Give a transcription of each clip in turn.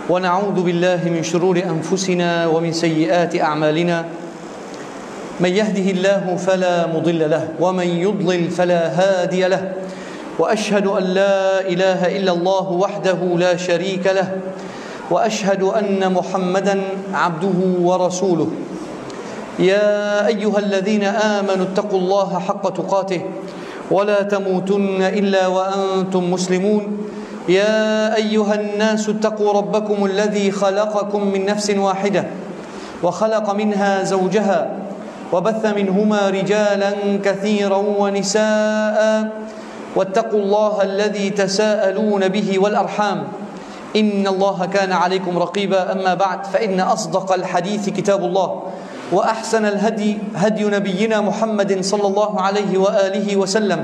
ونعوذ بالله من شرور أنفسنا ومن سيئات أعمالنا من يهده الله فلا مضل له ومن يضلل فلا هادي له وأشهد أن لا إله إلا الله وحده لا شريك له وأشهد أن محمدا عبده ورسوله يا أيها الذين آمنوا اتقوا الله حق تقاته ولا تموتن إلا وأنتم مسلمون يا أيها الناس اتقوا ربكم الذي خلقكم من نفس واحدة وخلق منها زوجها وبث منهما رجالا كثيرا ونساء واتقوا الله الذي تساءلون به والأرحام إن الله كان عليكم رقيبا أما بعد فإن أصدق الحديث كتاب الله وأحسن الهدي هدي نبينا محمد صلى الله عليه وآله وسلم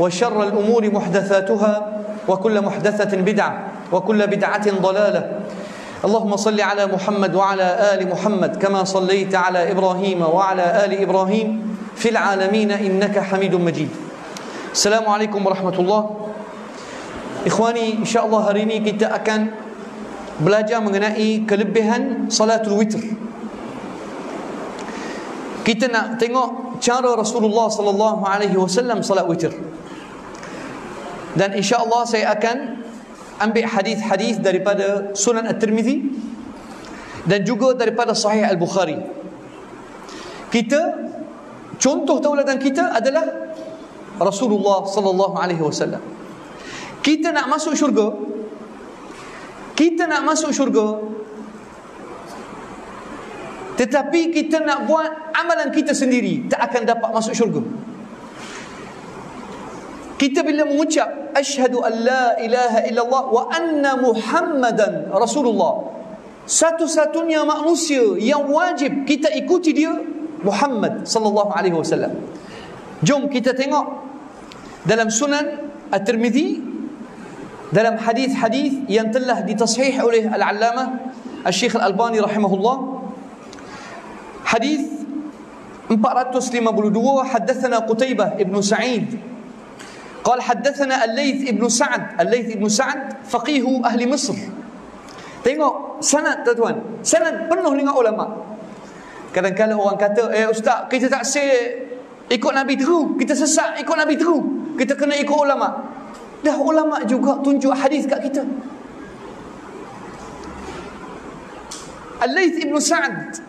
وشر الأمور محدثاتها وكل محدثة بدعة وكل بدعة ضلالة اللهم صل على محمد وعلى آل محمد كما صليت على إبراهيم وعلى آل إبراهيم في العالمين إنك حميد مجيد. Assalamualaikum warahmatullahi. Ikhwani, insya-Allah hari ini kita akan belajar mengenai kelebihan salatul witr. Kita nak tengok cara Rasulullah sallallahu alaihi wasallam salat witr. Dan insya-Allah saya akan ambil hadis-hadis daripada Sunan At-Tirmizi dan juga daripada Sahih Al-Bukhari. Kita contoh tauladan kita adalah Rasulullah sallallahu alaihi wasallam. Kita nak masuk syurga. Kita nak masuk syurga. Tetapi kita nak buat amalan kita sendiri, tak akan dapat masuk syurga. Kita bila mengucap asyhadu an la ilaha illallah wa anna Muhammadan Rasulullah, satu-satunya manusia yang wajib kita ikuti dia Muhammad sallallahu alaihi wasallam. Jom kita tengok dalam Sunan At-Tirmizi, dalam hadis-hadis yang telah ditashih oleh Al-Allamah Al-Syekh Al-Albani rahimahullah. Hadis 452, haddatsana Qutaibah ibn Sa'id قال حدثنا الليث ابن سعد. الليث ابن سعد فقيه أهل مصر. Tengok sanad tuan-tuan, sanad penuh dengan ulama. Kadang-kadang orang kata, ustaz, kita tak ikut Nabi terus, kita sesat ikut Nabi terus, kita kena ikut ulama. Dah ulama juga tunjuk hadis kat kita. Al-Layth ibn Sa'd,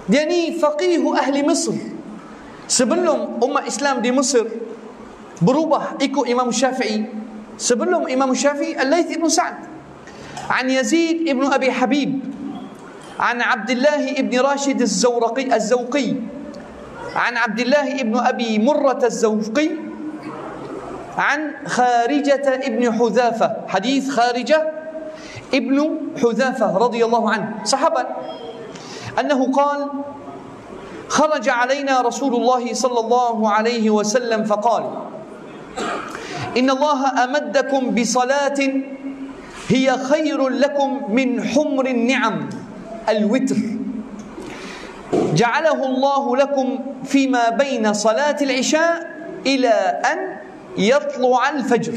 dia ni faqih ahli Mesir. Sebelum umat Islam di Mesir berubah ikut Imam Syafi'i, sebelum Imam Syafi'i, Al-Layth ibn Sa'd an Yazid ibn Abi Habib an Abdullah ibn Rashid الزوقي عن عبد الله ابن أبي مرة الزوقي عن خارجة ابن حذافة. حديث خارجة ابن حذافة رضي الله عنه صحابة أنه قال خرج علينا رسول الله صلى الله عليه وسلم فقال إن الله أمدكم بصلاة هي خير لكم من حمر النعم الوتر جعله الله لكم فيما بين صلاة العشاء إلى أن يطلع الفجر.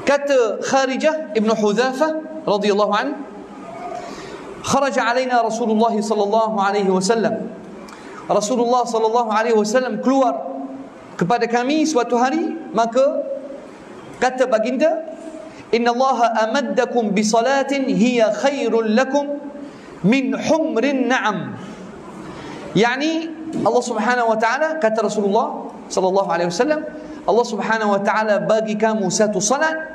Kata Kharijah ibn Hudzafah radhiyallahu anhu, kharaja alaina Rasulullah sallallahu alaihi wasallam. Rasulullah sallallahu alaihi wasallam keluar kepada kami suatu hari, maka kata baginda, innallaha amaddakum bi salatin hiya khairul lakum min humrin na'am. Yani Allah Subhanahu wa taala, kata Rasulullah sallallahu alaihi wasallam, Allah Subhanahu wa taala bagi kamu satu salat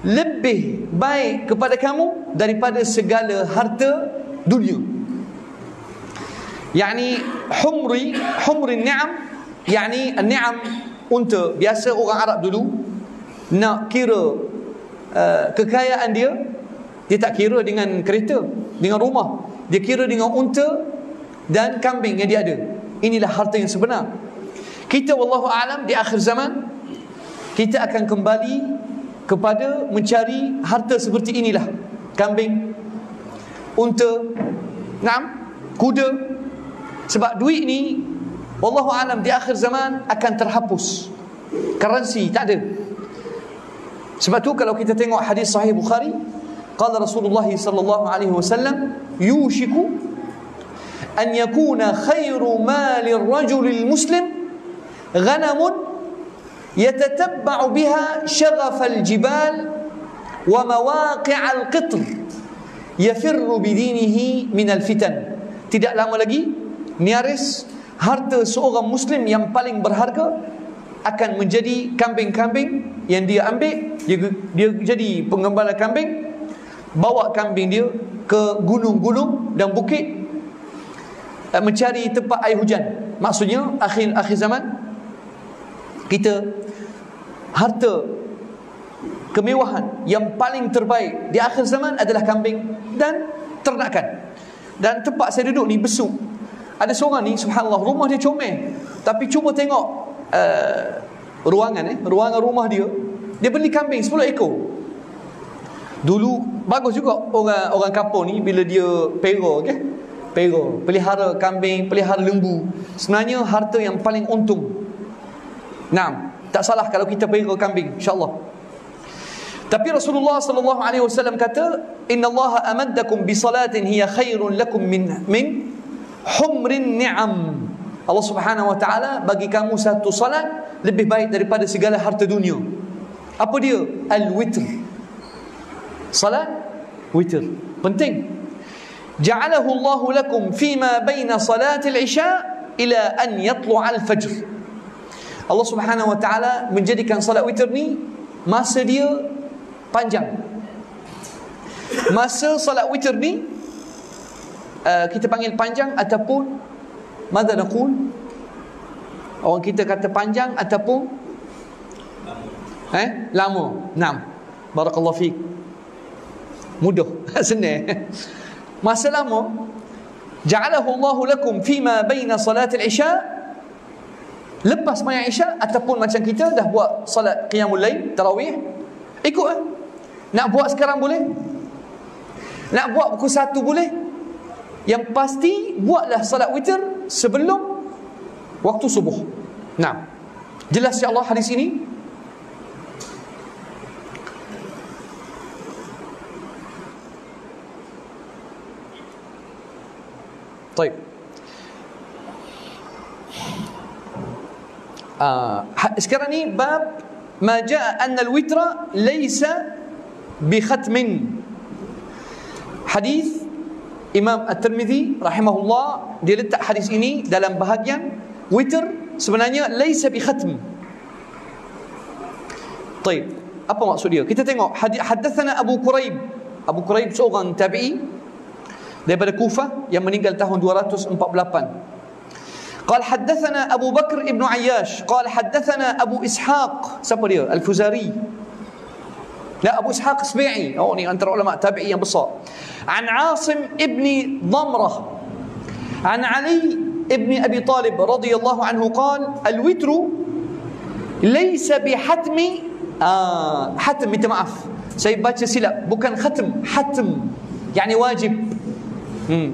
lebih baik kepada kamu daripada segala harta dunia. Yani humrin ni'am, yani an-ni'am unta. Biasa orang Arab dulu nak kira kekayaan dia tak kira dengan kereta, dengan rumah, dia kira dengan unta dan kambing yang dia ada. Inilah harta yang sebenar. Kita wallahu a'lam di akhir zaman kita akan kembali kepada mencari harta seperti inilah. Kambing, unta, kuda. Sebab duit ni wallahu a'lam di akhir zaman akan terhapus. Currency tak ada. Sebab tu kalau kita tengok hadis Sahih Bukhari, qala Rasulullah sallallahu alaihi wasallam yushiku an yakuna khairu mali ar-rajul al-muslim ghanamun yatatabba'u biha shaghaf al-jibal wa mawaqi' al-qitr yafirru bidinihi min al-fitan. Tidak lama lagi, nyaris harta seorang muslim yang paling berharga akan menjadi kambing-kambing yang dia ambil. Dia jadi penggembala kambing, bawa kambing dia ke gunung-gunung dan bukit, mencari tempat air hujan. Maksudnya akhir zaman kita, harta kemewahan yang paling terbaik di akhir zaman adalah kambing dan ternakan. Dan tempat saya duduk ni besuk. Ada seorang ni, subhanallah, rumah dia comel, tapi cuba tengok ruangan rumah dia. Dia beli kambing 10 ekor. Dulu bagus juga orang kampung ni bila dia pelihara kambing, pelihara lembu. Sebenarnya harta yang paling untung. Tak salah kalau kita pelihara kambing, insya-Allah. Tapi Rasulullah sallallahu alaihi wasallam kata, "Innallaha amaddakum bi salatin hiya khairun lakum min humrin ni'am." Allah Subhanahu wa taala bagi kamu satu salat lebih baik daripada segala harta dunia. Apa dia? Al-witr. Salat witr penting. Ja'alahu Allahu lakum fima baina salatil isya ila an yatlu'al fajr. Allah Subhanahu wa taala menjadikan salat witr ni masa dia panjang. Masa salat witr ni kita panggil panjang ataupun madza naqul? Orang kita kata panjang ataupun lama. Naam. Barakallahu fiik. Mudah, senang. Masa lama. Ja'alahu Allahu lakum fima baina salatil isya, lepas sembahyang isya ataupun macam kita dah buat salat qiyamul lail, tarawih, ikut. Nak buat sekarang boleh? Nak buat pukul 1 boleh? Yang pasti buatlah salat witr sebelum waktu subuh. Nah, jelas insya-Allah hadis ini. Baik. Sekarang ni bab ma jaa anna al-witra laysa bi khatmin. Hadis Imam At-Tirmidzi rahimahullah, dia letak hadis ini dalam bahagian witr sebenarnya laysa bi khatm. Baik, apa maksud dia? Kita tengok hadatsana Abu Quraib. Abu Quraib seorang tabi'i daripada Kufah yang meninggal tahun 248. Qala hadatsana Abu Bakr ibn Ayyash, qala hadatsana Abu Ishaq. Siapa dia? Al-Fuzari. La, Abu Ishaq Sabi'i. Oh, ni antara ulama tabi'i yang besar. An Asim ibn Dhamrah an Ali ibn Abi Talib radhiyallahu anhu qala al-witru laysa bihatmi. Hatm, minta maaf, saya baca silap, bukan khatm, hatm yani wajib.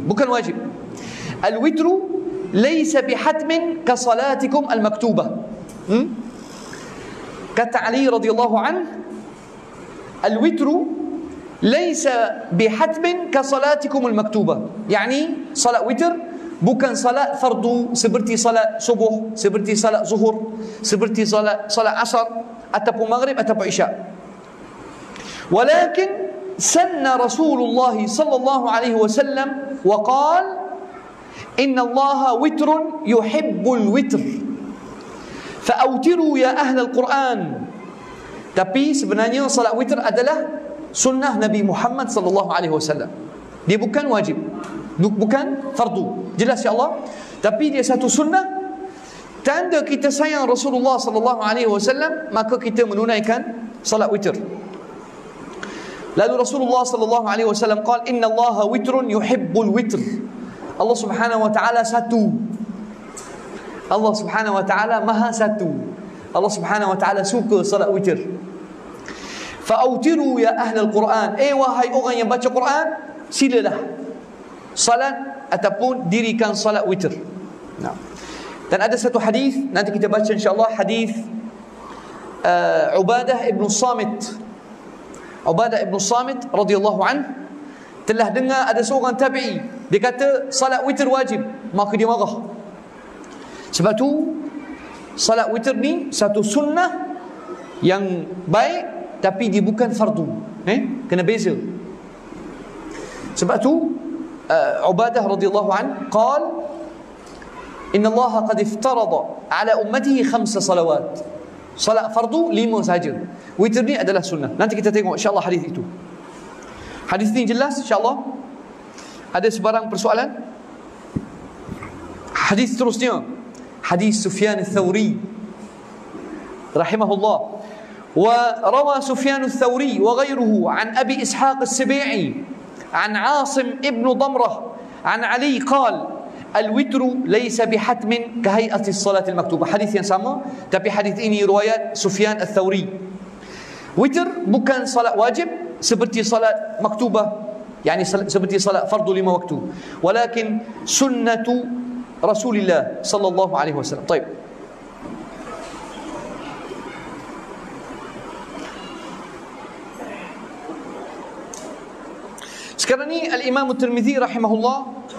Bukan wajib. Al-witru laysa bihatmin ka salatikum al-maktubah. Kata Ali radhiyallahu anhu, al-witru laysa bihatmin ka salatikum al-maktubah. Yani salat witr bukan salat fardu seperti salat subuh, seperti salat zuhur, seperti salat asar ataupun maghrib ataupun isya. Walakin sanna Rasulullah sallallahu alaihi wasallam wa qala inna Allah witrun yuhibbul witr fa'awtiru ya ahlal Quran. Tapi sebenarnya salat witr adalah sunnah Nabi Muhammad sallallahu alaihi wasallam. Dia bukan wajib, bukan fardu. Jelas ya Allah. Tapi dia satu sunnah, tanda kita sayang Rasulullah sallallahu alaihi wasallam, maka kita menunaikan salat witr. Lalu Rasulullah sallallahu alaihi wasallam qala inna Allah witrun yuhibbul witr. Allah Subhanahu wa taala satu. Allah Subhanahu wa taala maha satu. Allah Subhanahu wa taala suka salat witr. Fa'autiru ya ahlal Quran. Wahai orang yang baca Quran, silalah salat ataupun dirikan salat witr. Nah. Dan ada satu hadis nanti kita baca insya-Allah, hadis Ubadah ibn Samit Ubadah ibn Samit radhiyallahu an telah dengar ada seorang tabi'i, dia kata salat witir wajib, maka dia marah. Sebab tu salat witir ni satu sunnah yang baik, tapi dia bukan fardu. Kena beza. Sebab tu Ubadah radhiyallahu an qal inna Allah qad iftarada ala ummatihi 5 salawat. Salat fardu 5 saja. Witir ni adalah sunnah. Nanti kita tengok insya-Allah hadis itu. Hadis ni jelas insya-Allah. Ada sebarang persoalan? Hadis terusnya, hadis Sufyan ats-Tsauri rahimahullah. Wa rawa Sufyan ats-Tsauri wa ghayruhu an Abi Ishaq as-Sabi'i an Asim ibn Damrah an Ali qala al-witru laysa bihatmin kahayati as-salat al-maktubah. Hadis yang sama, tapi hadis ini riwayat Sufyan ats-Tsauri. Witr bukan salat wajib seperti salat maktubah, yani seperti salat fardu 5 waktu, walakin sunnatu Rasulillah sallallahu alaihi wasallam. Baik. Sekarang ni Al-Imam At-Tirmidzi rahimahullah,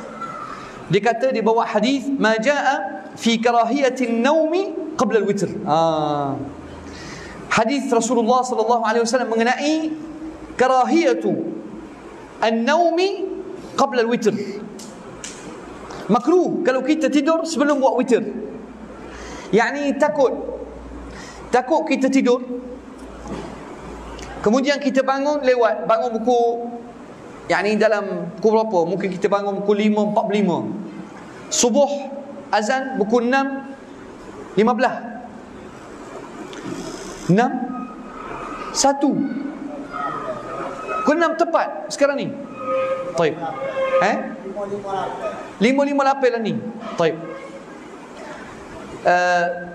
dia kata dia bawa hadis ma jaa fi karahiyati an-naumi qabla al-witr. Hadis Rasulullah sallallahu alaihi wasallam mengenai karahiyatu an-naumi qabla al-witr. Makruh kalau kita tidur sebelum buat witir. Yani takut kita tidur, kemudian kita bangun pukul, yani dalam pukul berapa? Mungkin kita bangun pukul 5.45. Subuh azan pukul 6.15. 6.1 pukul 6 tepat sekarang ni. Taib. 5.58 lah ni. Taib.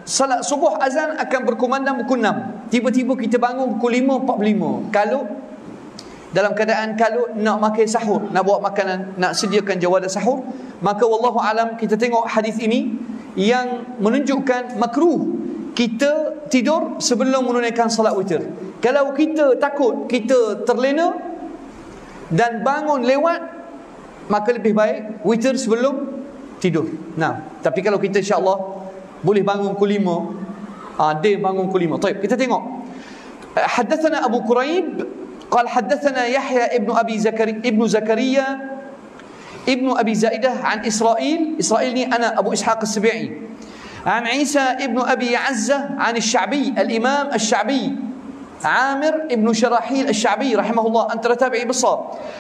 Salat subuh azan akan berkumandang pukul 6. Tiba-tiba kita bangun pukul 5.45. Kalau dalam keadaan kalau nak makan sahur, nak buat makanan, nak sediakan jawadah sahur, maka wallahu alam kita tengok hadis ini yang menunjukkan makruh kita tidur sebelum menunaikan salat witir. Kalau kita takut kita terlena dan bangun lewat, maka lebih baik witir sebelum tidur. Nah, tapi kalau kita insya-Allah boleh bangun pukul 5, dia bangun pukul 5. Baik, kita tengok. Haddatsana Abu Quraib قال حدثنا يحيى ابن زكريا ابن أبي زائدة عن إسرائيل ni أنا أبو إسحاق السبيعي عن عيسى ابن أبي عزة عن الشعبي الإمام الشعبي عامر ابن شراحيل الشعبي رحمه الله أنت تابعي بالصواب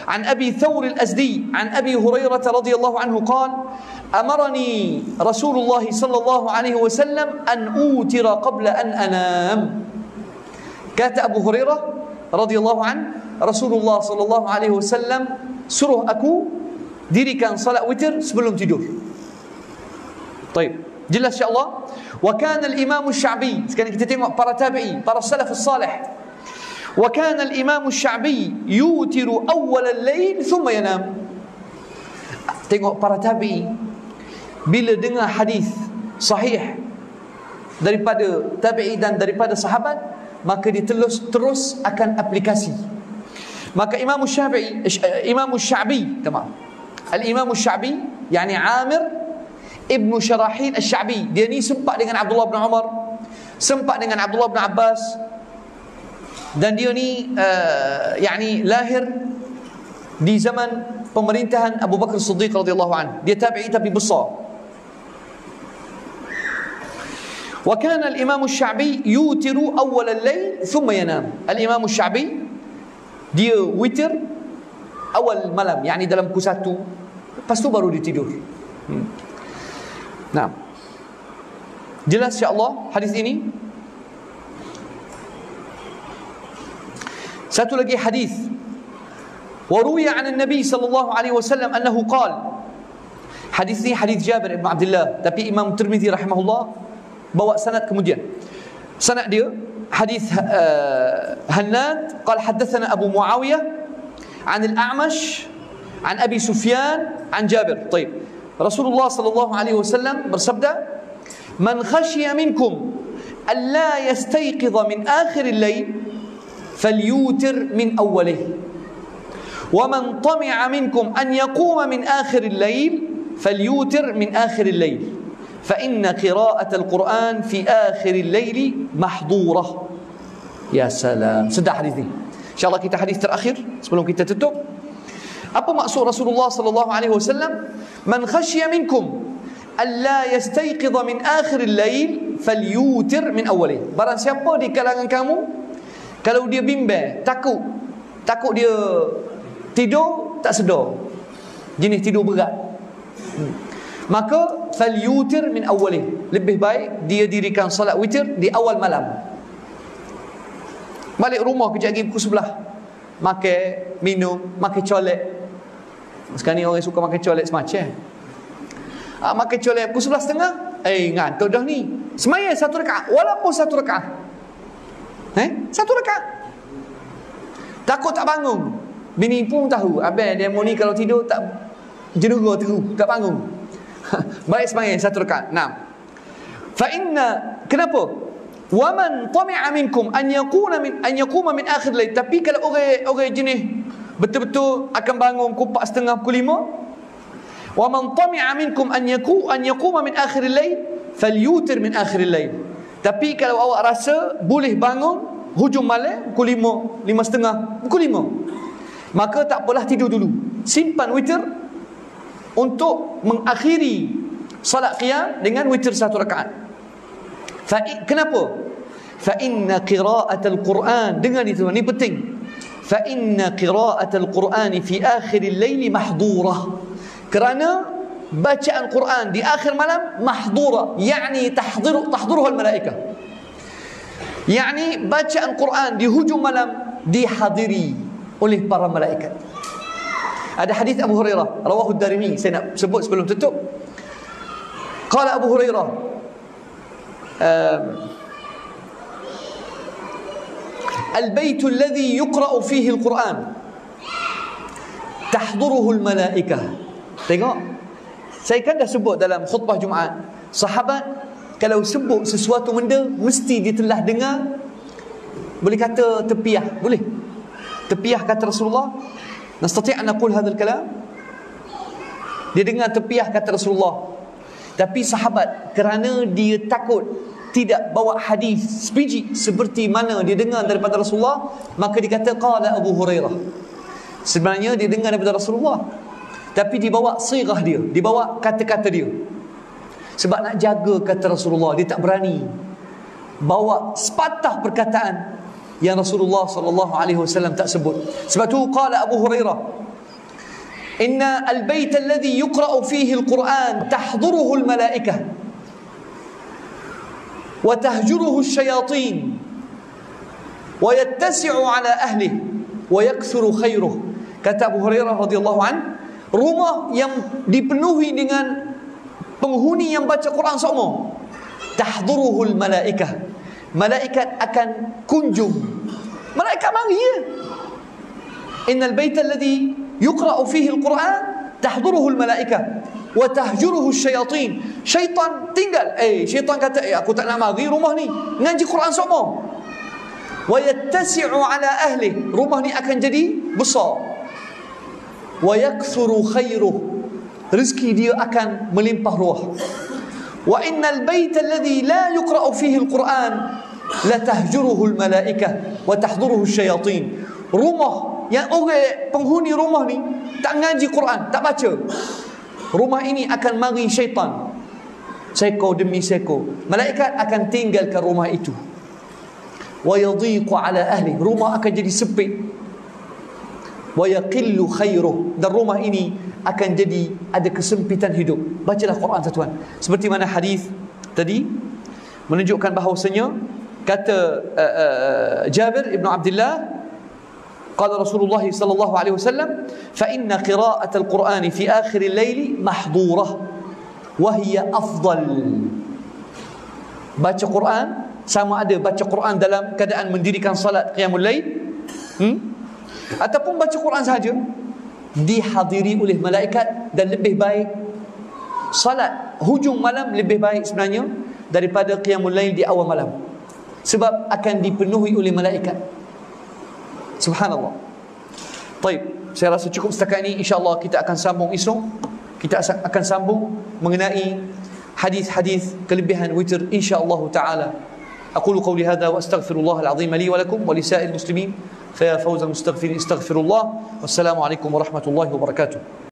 عن أبي ثور الأزدي عن أبي هريرة رضي الله عنه قال أمرني رسول الله صلى الله عليه وسلم أن أوتر قبل أن أنام. Kata Abu Hurairah radhiyallahu an, Rasulullah sallallahu alaihi wasallam suruh aku dirikan salat witir sebelum tidur. Baik, jelas insya-Allah. Wa kana al-Imam Asy-Sya'bi, sekarang kita tengok para tabi'i, para salafus salih. Wa kana al-Imam Asy-Sya'bi yutiru awwal al-lail thumma yanam. Tengok para tabi'i bila dengar hadis sahih daripada tabi'i dan daripada sahabat, maka dia terus akan aplikasi. Maka Imam Asy-Sya'bi, Al-Imam Asy-Sya'bi, yani Amir Ibnu Syarahil Asy-Sya'bi, dia ni sempat dengan Abdullah bin Umar, sempat dengan Abdullah bin Abbas, dan dia ni yani lahir di zaman pemerintahan Abu Bakar Siddiq radhiyallahu anhu. Dia tabi'i tapi besar. وكان الإمام الشعبي يوتر أول الليل ثم ينام. الإمام الشعبي dia witir awal malam, yani dalam pukul 1, lepas tu baru dia tidur. Nah, jelas insya-Allah hadis ini. Satu lagi hadis, وروي عن النبي صلى الله عليه وسلم أنه قال. Hadis ini hadis Jabir bin Abdullah, tapi Imam Tirmidzi rahimahullah bawa sanad kemudian. Sanad dia hadis Hannad قال حدثنا أبو معاوية عن الأعمش عن أبي سفيان عن جابر. طيب, Rasulullah sallallahu alaihi wasallam bersabda, "Man khashiya minkum alla yastayqidha min akhir al-lail falyutir min awwalih. Wa man tami'a minkum an yaquma min akhir al-lail falyutir min akhir al-lail. Fa inna qira'at al-Quran fi akhir al-lail mahdurah. Ya salam. Sedap hadis ni. InsyaAllah kita hadis terakhir sebelum kita tutup. Apa maksud Rasulullah sallallahu alaihi wasallam? Man khashiya minkum alla yastayqidha min akhir al-lail falyutir min awwalih. Barang siapa di kalangan kamu kalau dia bimbang, takut dia tidur tak sedar, jenis tidur berat, maka falyutir min awwalih. Lebih baik dia dirikan solat witir di awal malam. Balik rumah kejap lagi pukul 11, makan, minum, makan colek. Sekarang ni orang suka makan colek semacam makan colek pukul 11.30, ngantuk dah ni. Semaya satu rakaat, walaupun satu rakaat, satu rakaat. Takut tak bangun. Bini pun tahu, abang dia ni kalau tidur tak jenera teru, tak bangun. Baik semaya satu rakaat. Nah, fa inna, kenapa? Wa man tami'a minkum an yaquma min akhir lail. Tapi kalau orang jenis betul-betul akan bangun pukul 4.30, pukul 5, wa man tami'a minkum an yaquma min akhir al-lail falyutir min akhir al-lail. Tapi kalau awak rasa boleh bangun hujung malam pukul 5, 5.30, pukul 5, maka tak apalah, tidur dulu. Simpan witir untuk mengakhiri salat qiyam dengan witir satu rakaat. Kenapa? Fa inna qira'at al-Quran, dengar itu, ini penting. Fa inna qira'at al-Quran fi akhir al-lail mahdurah. Kerana bacaan Quran di akhir malam mahdura, yakni tahdiruha al-malaikah. Yakni bacaan Quran di hujung malam dihadiri oleh para malaikat. Ada hadis Abu Hurairah, rawahu ad-Darimi, saya nak sebut sebelum tutup. Qala Abu Hurairah, al-baytu alladhi yuqra'u fihi al-Quran tahduruhu al-malaikah. Tengok, saya kan dah sebut dalam khutbah Jumaat, sahabat kalau sebut sesuatu benda mesti dia telah dengar. Boleh kata tepiah, boleh tepiah kata Rasulullah. Nastati' an naqul hadzal kalam. Dia dengar tepiah kata Rasulullah. Tapi sahabat kerana dia takut tidak bawa hadis sebiji seperti mana dia dengar daripada Rasulullah, maka dia kata qala Abu Hurairah. Sebenarnya dia dengar daripada Rasulullah, tapi dibawa sirah dia, dibawa kata-kata dia. Sebab nak jaga kata Rasulullah, dia tak berani bawa sepatah perkataan yang Rasulullah sallallahu alaihi wasallam tak sebut. Sebab tu qala Abu Hurairah, inna al-bayt alladhi yuqra'u fihi al-Quran tahduruhu al-malaikah wa tahjuruhu asy-syayatin wa yattasi'u ala ahlihi wa yakthuru khairuhu. Kata Abu Hurairah radhiyallahu anhu, rumah yang dipenuhi dengan penghuni yang baca Quran semua, tahduruhul malaikah, malaikat akan kunjung. Malaikat mari ya. Innal baita alladhi yuqra'u fihi al-Quran tahduruhul malaikah wa tahjuruhu asy-syayatin. Syaitan tinggal. Syaitan kata, aku tak nak mari rumah ni, ngaji Quran semua. Wa yattasi'u ala ahli, rumah ni akan jadi besar. Wa yakthuru khairuh, rezeki dia akan melimpah ruah. Wa innal baita alladhi la yuqra'u fihi al-Quran la tahjuruhu al-malaikah wa tahduruhu asy-syayatin. Rumah yang orang penghuni rumah ni tak ngaji Quran, tak baca, rumah ini akan mari syaitan, seko demi seko. Malaikat akan tinggalkan rumah itu. Wa yadhiqu ala ahli, rumah akan jadi sempit. Wa yaqillu khairuh, dan rumah ini akan jadi ada kesempitan hidup. Bacalah Quran tuan. Seperti mana hadis tadi menunjukkan bahawasanya kata Jabir ibn Abdullah, qala Rasulullah sallallahu alaihi wasallam, fa inna qira'at al-Quran fi akhir al-lail mahdurah wa hiya afdal. Baca Quran, sama ada baca Quran dalam keadaan mendirikan salat qiyamul lail, ataupun baca Quran sahaja, dihadiri oleh malaikat. Dan lebih baik salat hujung malam, lebih baik sebenarnya daripada qiyamul lail di awal malam, sebab akan dipenuhi oleh malaikat. Subhanallah. Baik, saya rasa cukup setakat ini. InsyaAllah kita akan sambung esok. Kita akan sambung mengenai hadis-hadis kelebihan witir insyaAllah ta'ala. أقول قولي هذا وأستغفر الله العظيم لي ولكم ولسائر المسلمين فيا فوز المستغفرين استغفر الله والسلام عليكم ورحمة الله وبركاته.